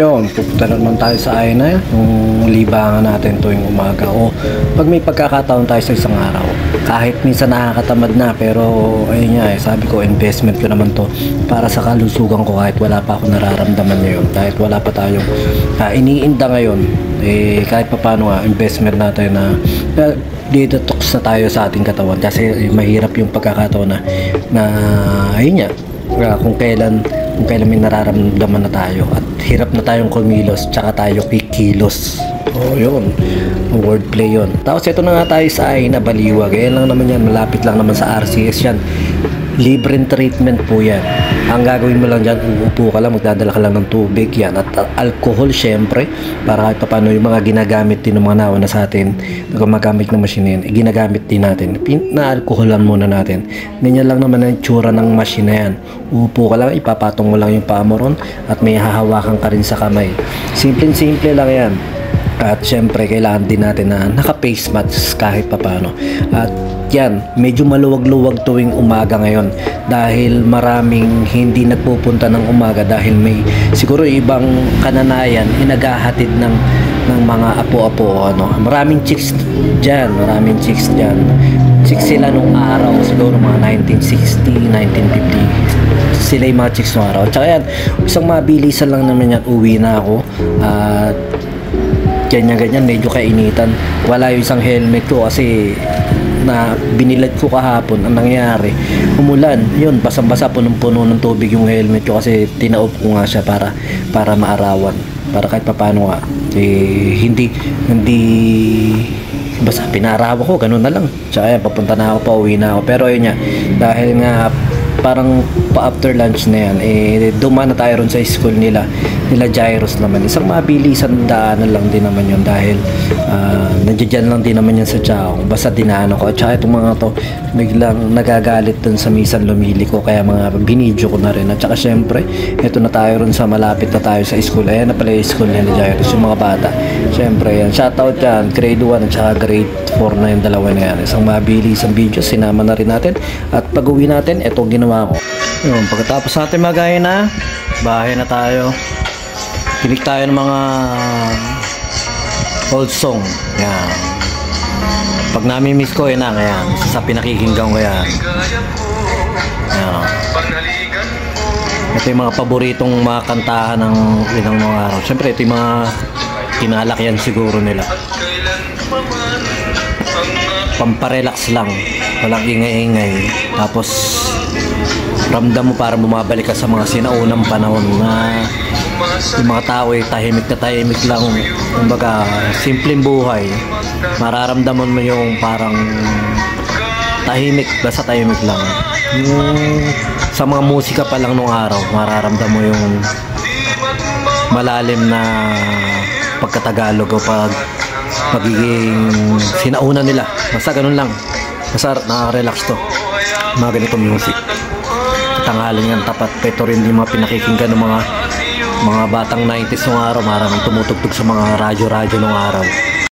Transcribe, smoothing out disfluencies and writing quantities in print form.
Yun, pupunta naman tayo sa Aina, yung libangan natin tuwing umaga o pag may pagkakataon tayo sa isang araw. Kahit minsan nakakatamad na, pero ayun nga sabi ko, investment ko naman to para sa kalusugan ko kahit wala pa ako nararamdaman ngayon. Kahit wala pa tayong iniinda ngayon, kahit pa paano nga, investment natin na detox na tayo sa ating katawan kasi mahirap yung pagkakataon na ayun nga, kung kailan may nararamdaman na tayo at hirap na tayong kumilos tsaka tayo kikilos. Yun, wordplay yun. Tapos ito na nga tayo sa Aina, Baliwag. Ayan lang naman yan, malapit lang naman sa RCS yan. Libreng treatment po yan. Ang gagawin mo lang dyan, uupo ka lang, magdadala ka lang ng tubig yan at alcohol syempre, para kahit paano yung mga ginagamit din ng mga nauna sa atin na gumagamit ng machine yan, ginagamit din natin, na-alcoholan muna natin. Ganyan lang naman ang tsura ng machine na yan. Uupo ka lang, ipapatong mo lang yung paa mo ron at may hahawakan ka rin sa kamay. Simple lang yan. At syempre kailangan din natin na naka-face mask kahit papano. At yan, medyo maluwag-luwag tuwing umaga ngayon dahil maraming hindi nagpupunta ng umaga dahil may siguro ibang kananayan naghahatid ng mga apo-apo maraming chicks dyan. Chicks sila nung araw, siguro mga 1960, 1950 sila yung mga chicks nung araw. Tsaka yan, isang mabilisan lang naman yan, uwi na ako at ganyan, medyo kainitan. Wala yung isang helmet ko kasi na binilad ko kahapon. Ang nangyari, umulan, yun, basang-basa, punong-puno ng tubig yung helmet ko kasi tinaob ko nga siya para maarawan, para kahit paano nga hindi basta pinarawa ko, ganun na lang. Tsaka yan, papunta na ako, pauwi na ako. Pero ayun nga, dahil nga parang pa after lunch na yan, dumaan na tayo ron sa school nila Jairus naman. Isang mabilisan daanan lang din naman yun dahil nandiyan lang din naman yan sa Chaong. Basta dinaanan ko. At saka itong mga to biglang nagagalit dun sa misan lumili ko, kaya mga binidyo ko na rin. At saka syempre, ito na tayo ron sa malapit na tayo sa school. Ayan na pala yung school nila Jairus, yung mga bata. Syempre yan, shoutout yan, grade 1 at saka grade 4 na yung dalawa na yan. Isang mabilisang video, sinama na rin natin. At pag uwi natin, ito ginawa ko. Yun, pagkatapos natin magaya na, bahay na tayo. Kinig tayo ng mga old song. Yan. Pag nami-miss ko, yan. Sa pinakikinggan ko yan. Yan. Ito yung mga paboritong mga kantahan ng ilang mga araw. Siyempre, ito yung mga kinalakyan siguro nila. Pamparelax lang. Walang ingay-ingay. Tapos, ramdam mo para bumabalik ka sa mga sinaunang panahon na yung mga tao tahimik lang, kumbaga simpleng buhay. Mararamdaman mo yung parang tahimik, basta tahimik lang. Yung sa mga musika pa lang nung araw, mararamdam mo yung malalim na pagkatagalog o pagiging sinauna nila. Basta ganun lang, basta nakaka-relax to mga ganitong music. Tanghalan yan, tapat. Ito rin yung mga pinakikinggan ng mga batang 90s nung araw. Maraming tumutugtog sa mga radyo nung araw.